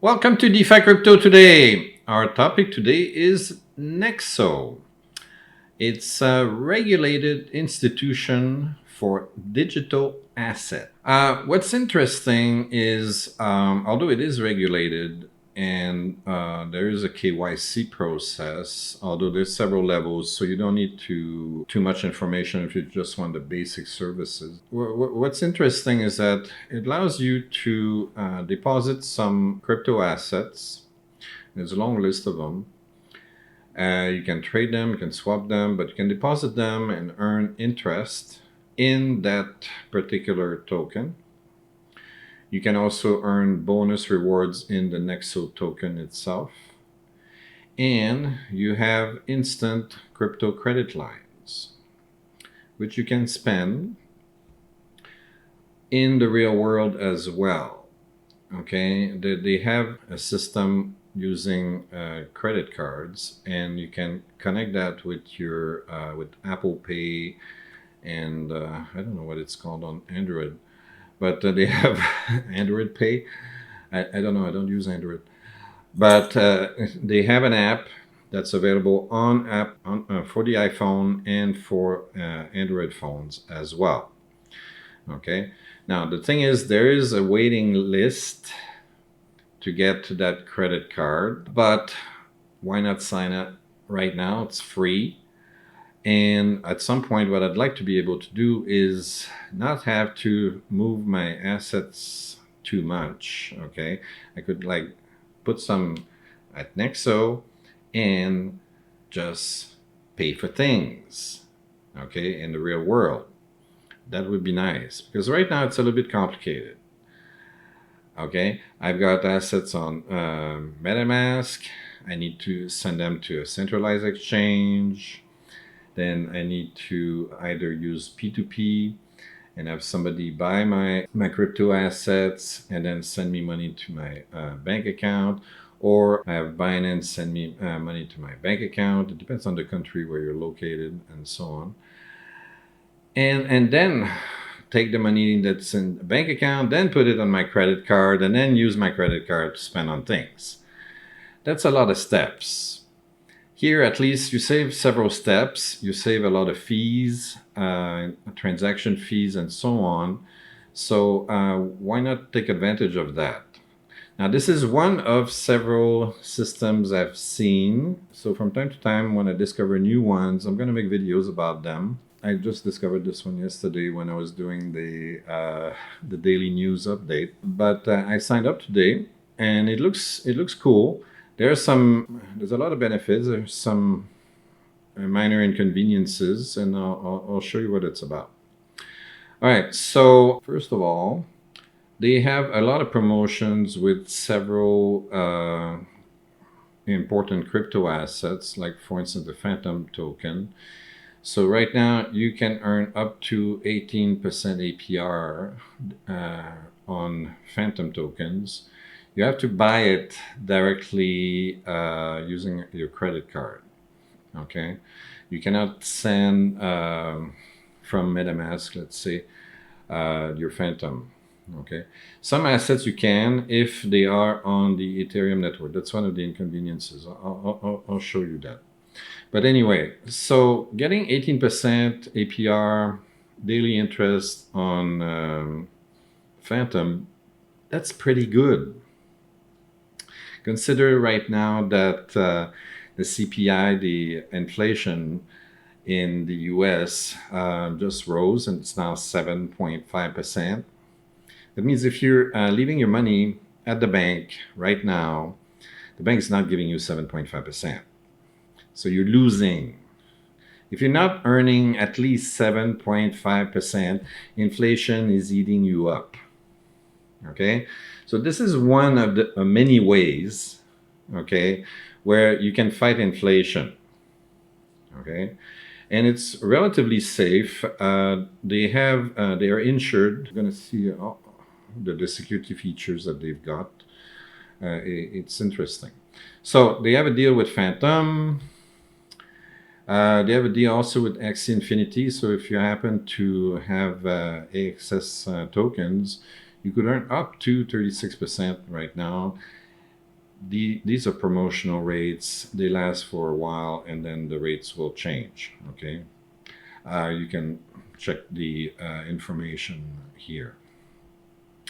Welcome to DeFi Crypto today. Our topic today is Nexo. It's a regulated institution for digital asset. What's interesting is, although it is regulated and there is a KYC process, although there's several levels, so you don't need too much information if you just want the basic services. What's interesting is that it allows you to deposit some crypto assets. There's a long list of them. You can trade them, you can swap them, but you can deposit them and earn interest in that particular token. You can also earn bonus rewards in the Nexo token itself. And you have instant crypto credit lines, which you can spend in the real world as well. Okay, they have a system using credit cards, and you can connect that with your with Apple Pay, and I don't know what it's called on Android, but they have Android Pay. I don't know. I don't use Android, but they have an app that's available for the iPhone and for Android phones as well. Okay. Now the thing is, there is a waiting list to get to that credit card, but why not sign up right now? It's free. And at some point, what I'd like to be able to do is not have to move my assets too much. Okay, I could like put some at Nexo and just pay for things, okay, in the real world. That would be nice, because right now it's a little bit complicated. Okay, I've got assets on MetaMask. I need to send them to a centralized exchange. Then I need to either use P2P and have somebody buy my crypto assets and then send me money to my bank account, or I have Binance send me money to my bank account. It depends on the country where you're located and so on. And then take the money that's in the bank account, then put it on my credit card, and then use my credit card to spend on things. That's a lot of steps. Here, at least, you save several steps. You save a lot of fees, transaction fees, and so on. So why not take advantage of that? Now, this is one of several systems I've seen. So from time to time, when I discover new ones, I'm going to make videos about them. I just discovered this one yesterday when I was doing the daily news update. But I signed up today, and it looks cool. There's a lot of benefits. There's some minor inconveniences, and I'll show you what it's about. All right. So first of all, they have a lot of promotions with several important crypto assets, like for instance the Phantom token. So right now you can earn up to 18% APR on Phantom tokens. You have to buy it directly using your credit card. Okay, you cannot send from MetaMask, let's say, your Phantom. Okay, some assets you can if they are on the Ethereum network. That's one of the inconveniences. I'll show you that. But anyway, so getting 18% APR daily interest on Phantom, that's pretty good. Consider right now that the CPI, the inflation in the US, just rose, and it's now 7.5%. That means if you're leaving your money at the bank right now, the bank is not giving you 7.5%. So you're losing. If you're not earning at least 7.5%, inflation is eating you up. Okay? So this is one of the many ways, okay, where you can fight inflation. Okay? And it's relatively safe. They are insured. You're going to see the security features that they've got. It's interesting. So they have a deal with Phantom. They have a deal also with Axie Infinity. So if you happen to have AXS tokens, you could earn up to 36% right now. these are promotional rates. They last for a while, and then the rates will change. Okay, you can check the information here.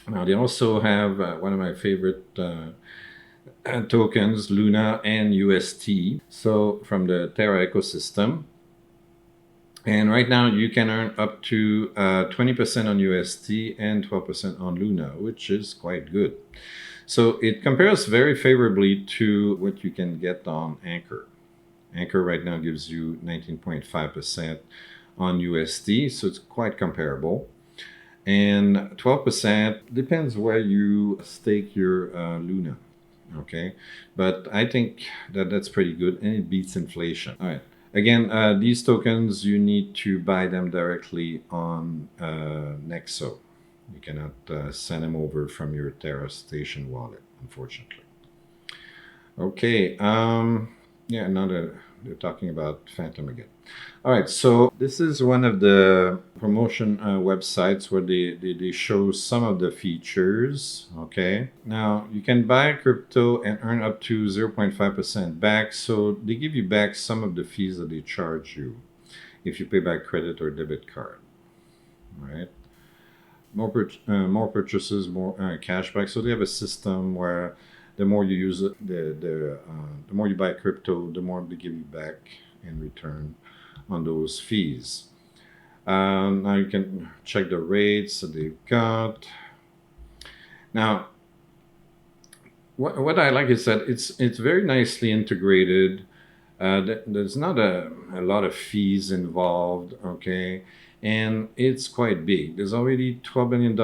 Now they also have one of my favorite tokens, Luna and UST. So from the Terra ecosystem. And right now you can earn up to 20% on UST and 12% on Luna, which is quite good. So it compares very favorably to what you can get on Anchor. Anchor right now gives you 19.5% on USD, so it's quite comparable. And 12% depends where you stake your Luna. Okay, but I think that that's pretty good, and it beats inflation. All right. Again, these tokens, you need to buy them directly on Nexo. You cannot send them over from your Terra Station wallet, unfortunately. Okay, yeah, now they're talking about Phantom again. All right, so this is one of the promotion websites where they show some of the features. Okay, now you can buy crypto and earn up to 0.5% back. So they give you back some of the fees that they charge you if you pay by credit or debit card. All right, more purchases, more cashback. So they have a system where the more you use it, the more you buy crypto, the more they give you back in return on those fees. Now you can check the rates that they've got. Now, what I like is that it's very nicely integrated. There's not a lot of fees involved, okay? And it's quite big. There's already $12 billion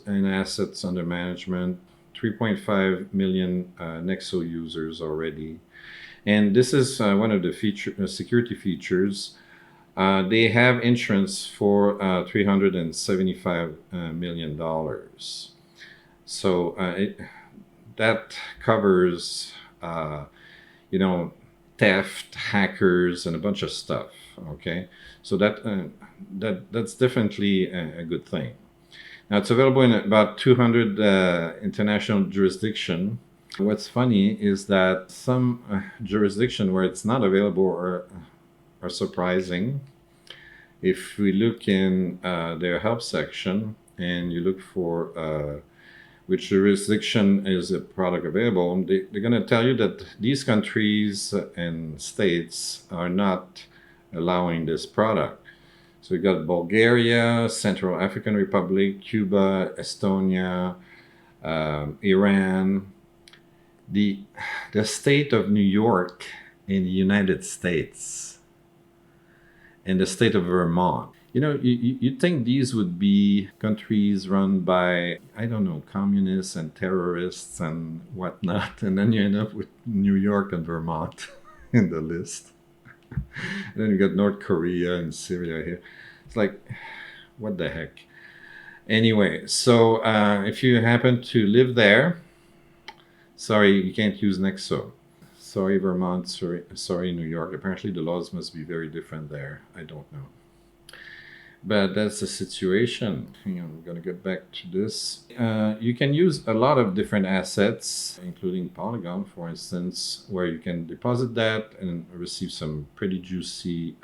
in assets under management, 3.5 million Nexo users already. And this is one of the security features. They have insurance for $375 million. So that covers, theft, hackers, and a bunch of stuff. Okay, so that's definitely a good thing. Now it's available in about 200 international jurisdictions. What's funny is that some jurisdiction where it's not available are surprising. If we look in their help section and you look for which jurisdiction is a product available, they're going to tell you that these countries and states are not allowing this product. So you got Bulgaria, Central African Republic, Cuba, Estonia, Iran, the state of New York in the United States, and the state of Vermont. You'd think these would be countries run by, I don't know, communists and terrorists and whatnot, and then you end up with New York and Vermont in the list. And then you got North Korea and Syria here. It's like, what the heck? Anyway, so if you happen to live there, sorry, you can't use Nexo. Sorry, Vermont. Sorry, New York. Apparently, the laws must be very different there. I don't know. But that's the situation. Hang on, I'm going to get back to this. You can use a lot of different assets, including Polygon, for instance, where you can deposit that and receive some pretty juicy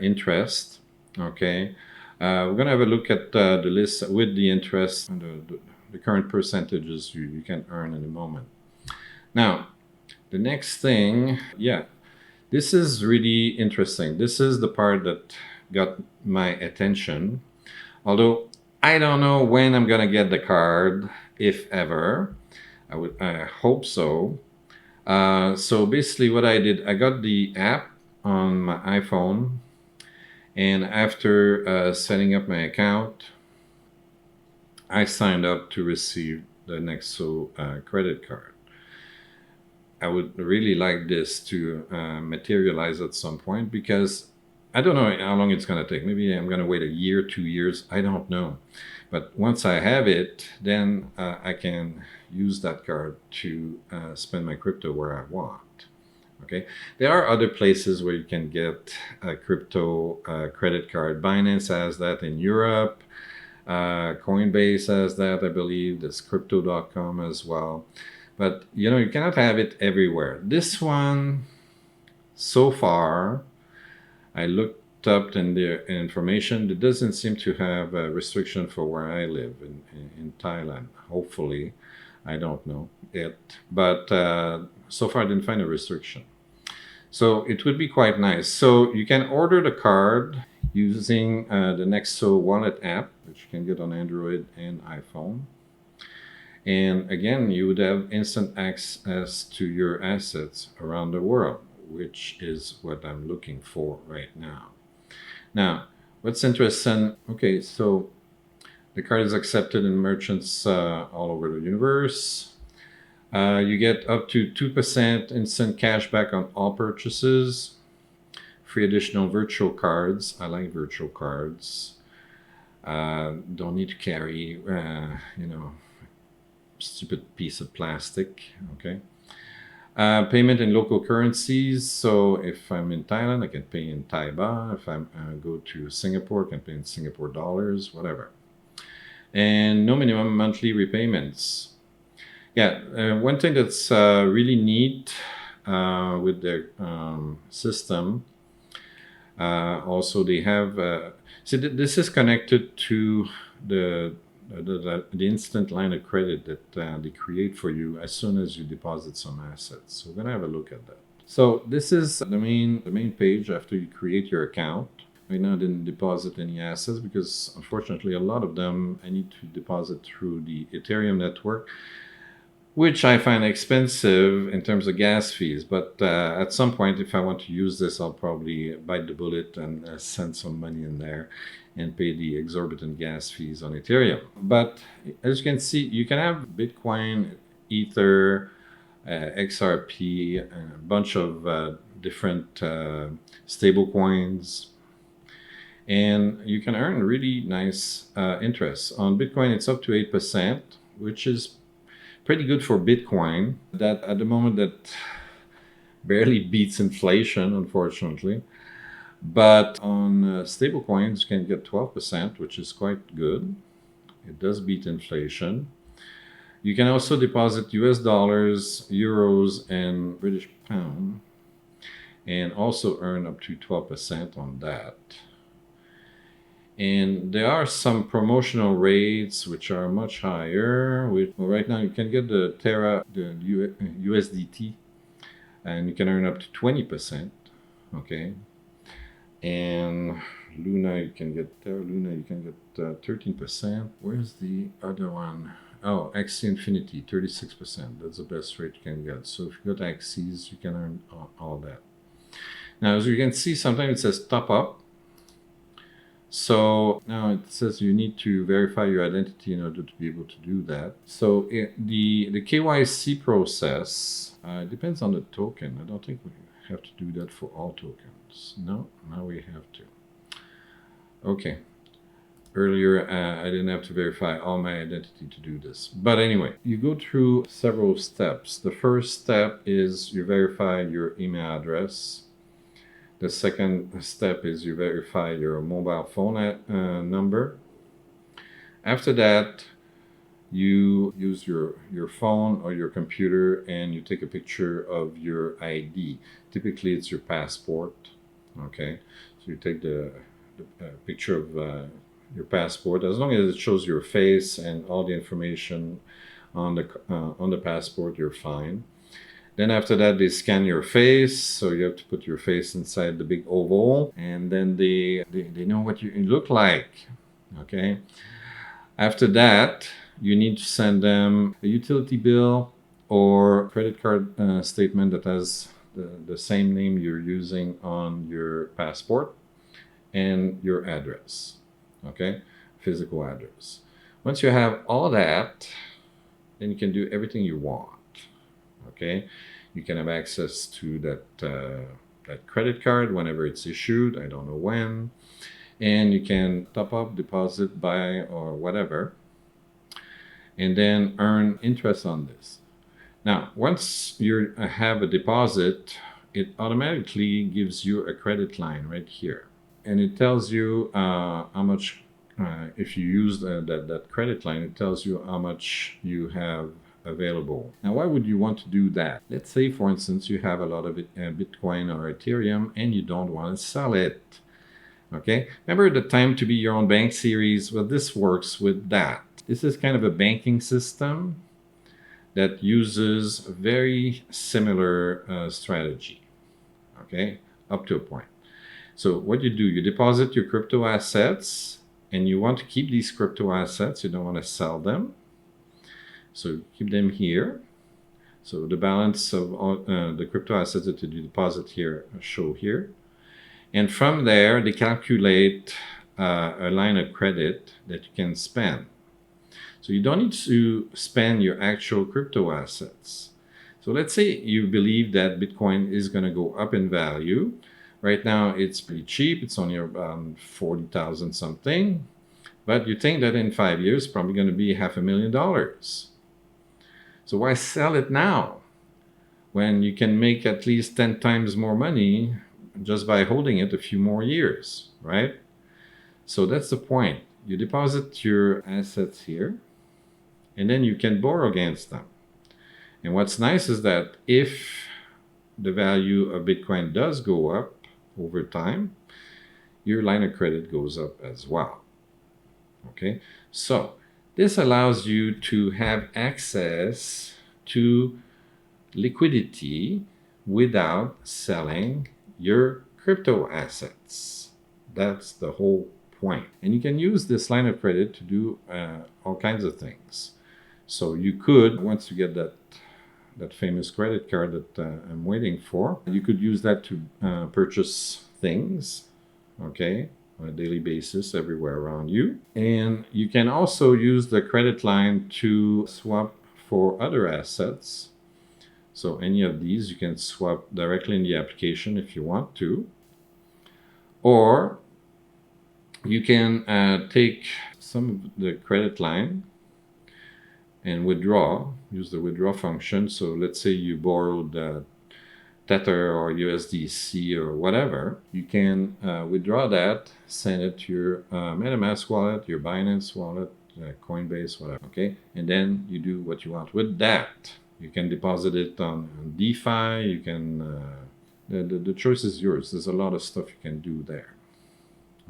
interest. Okay. We're going to have a look at the list with the interest and the current percentages you can earn in a moment. Now, the next thing, this is really interesting. This is the part that got my attention. Although I don't know when I'm gonna get the card, if ever. I hope so. So basically what I did, I got the app on my iPhone, and after setting up my account, I signed up to receive the Nexo credit card. I would really like this to materialize at some point, because I don't know how long it's going to take. Maybe I'm going to wait a year, 2 years. I don't know. But once I have it, then I can use that card to spend my crypto where I want. Okay. There are other places where you can get a crypto credit card. Binance has that in Europe. Coinbase has that, I believe. There's crypto.com as well. But you cannot have it everywhere. This one, so far, I looked up in the information. It doesn't seem to have a restriction for where I live in Thailand. Hopefully, I don't know it, but so far I didn't find a restriction. So it would be quite nice. So you can order the card using the Nexo wallet app, which you can get on Android and iPhone. And again, you would have instant access to your assets around the world, which is what I'm looking for right now. Now, what's interesting, okay, so the card is accepted in merchants all over the universe. You get up to 2% instant cashback on all purchases. Free additional virtual cards. I like virtual cards. Don't need to carry, stupid piece of plastic. Okay. Payment in local currencies. So if I'm in Thailand, I can pay in Thai baht. If I go to Singapore, I can pay in Singapore dollars, whatever. And no minimum monthly repayments. Yeah, one thing that's really neat with their system, also they have, this is connected to the instant line of credit that they create for you as soon as you deposit some assets. So we're gonna have a look at that. So this is the main page after you create your account. Right now I didn't deposit any assets because unfortunately a lot of them I need to deposit through the Ethereum network, which I find expensive in terms of gas fees. But at some point, if I want to use this, I'll probably bite the bullet and send some money in there and pay the exorbitant gas fees on Ethereum. But as you can see, you can have Bitcoin, Ether, XRP, a bunch of different stable coins. And you can earn really nice interest. On Bitcoin, it's up to 8%, which is pretty good for Bitcoin. That at the moment that barely beats inflation, unfortunately. But on stable coins, you can get 12%, which is quite good. It does beat inflation. You can also deposit US dollars, euros, and British pound, and also earn up to 12% on that. And there are some promotional rates which are much higher. Right now, you can get the Terra, the USDT, and you can earn up to 20%. Okay. And Luna, you can get Terra Luna, you can get 13%. Where's the other one? Oh, XC Infinity, 36%. That's the best rate you can get. So if you go to XCs, you can earn all that. Now, as you can see, sometimes it says top up. So now it says you need to verify your identity in order to be able to do that. So the KYC process depends on the token. I don't think we have to do that for all tokens. No, now we have to. Okay. Earlier, I didn't have to verify all my identity to do this. But anyway, you go through several steps. The first step is you verify your email address. The second step is you verify your mobile phone number. After that, you use your phone or your computer and you take a picture of your ID. Typically, it's your passport. Okay, so you take the picture of your passport. As long as it shows your face and all the information on the passport, you're fine. Then after that, they scan your face, so you have to put your face inside the big oval, and then they know what you look like, okay? After that, you need to send them a utility bill or credit card statement that has the same name you're using on your passport and your address, okay? Physical address. Once you have all that, then you can do everything you want. Okay, you can have access to that credit card whenever it's issued. I don't know when, and you can top up, deposit, buy, or whatever, and then earn interest on this. Now, once you have a deposit, it automatically gives you a credit line right here, and it tells you how much. If you use that credit line, it tells you how much you have available. Now, why would you want to do that? Let's say, for instance, you have a lot of Bitcoin or Ethereum and you don't want to sell it. Okay, remember the Time to Be Your Own Bank series? Well, this works with that. This is kind of a banking system that uses a very similar strategy, okay, up to a point. So what you do, you deposit your crypto assets and you want to keep these crypto assets. You don't want to sell them. So keep them here. So the balance of all, the crypto assets that you deposit here show here. And from there, they calculate a line of credit that you can spend. So you don't need to spend your actual crypto assets. So let's say you believe that Bitcoin is going to go up in value. Right now, it's pretty cheap. It's only around 40,000 something. But you think that in 5 years, it's probably going to be $500,000. So why sell it now when you can make at least 10 times more money just by holding it a few more years, right? So that's the point. You deposit your assets here, and then you can borrow against them. And what's nice is that if the value of Bitcoin does go up over time, your line of credit goes up as well. Okay, so this allows you to have access to liquidity without selling your crypto assets. That's the whole point. And you can use this line of credit to do all kinds of things. So you could, once you get that famous credit card that I'm waiting for, you could use that to purchase things, okay, on a daily basis everywhere around you. And you can also use the credit line to swap for other assets. So any of these you can swap directly in the application if you want to. Or you can take some of the credit line and withdraw, use the withdraw function. So let's say you borrowed Tether or USDC or whatever, you can withdraw that, send it to your MetaMask wallet, your Binance wallet, Coinbase, whatever, okay? And then you do what you want with that. You can deposit it on DeFi, you can, the choice is yours. There's a lot of stuff you can do there,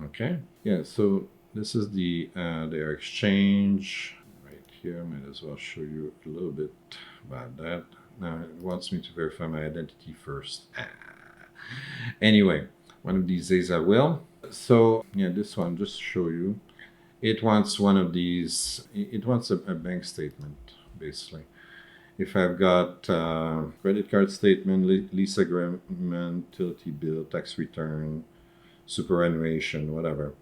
okay? Yeah, so this is their exchange right here. Might as well show you a little bit about that. Now it wants me to verify my identity first. Anyway, one of these days I will. So yeah, this one, just to show you, it wants one of these, it wants a bank statement, basically. If I've got credit card statement, lease agreement, utility bill, tax return, superannuation, whatever.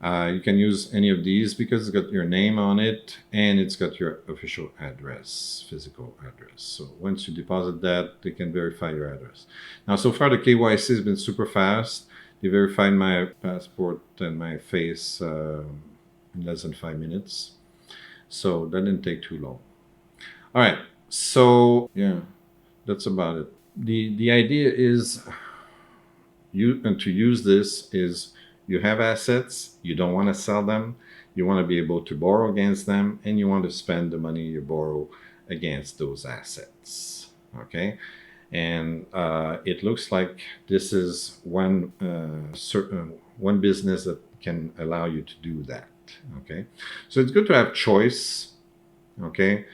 You can use any of these because it's got your name on it and it's got your official address, physical address. So once you deposit that, they can verify your address. Now, so far the KYC has been super fast. They verified my passport and my face in less than 5 minutes. So that didn't take too long. All right, so yeah, that's about it. The idea is to use this is you have assets, you don't want to sell them, you want to be able to borrow against them, and you want to spend the money you borrow against those assets, okay? And it looks like this is one business that can allow you to do that, okay? So it's good to have choice, okay?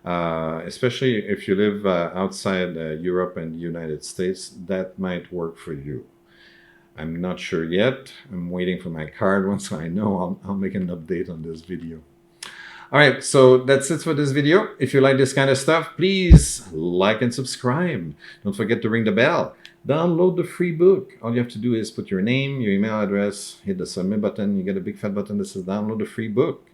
Especially if you live outside Europe and the United States, that might work for you. I'm not sure yet. I'm waiting for my card. Once I know, I'll make an update on this video. All right, so that's it for this video. If you like this kind of stuff, please like and subscribe. Don't forget to ring the bell. Download the free book. All you have to do is put your name, your email address, hit the submit button. You get a big fat button that says download the free book.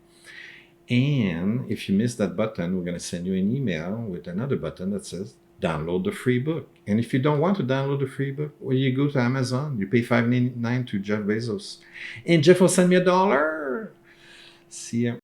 And if you miss that button, we're going to send you an email with another button that says download the free book. And if you don't want to download the free book, well, you go to Amazon, you pay $5.99 to Jeff Bezos, and Jeff will send me $1. See ya.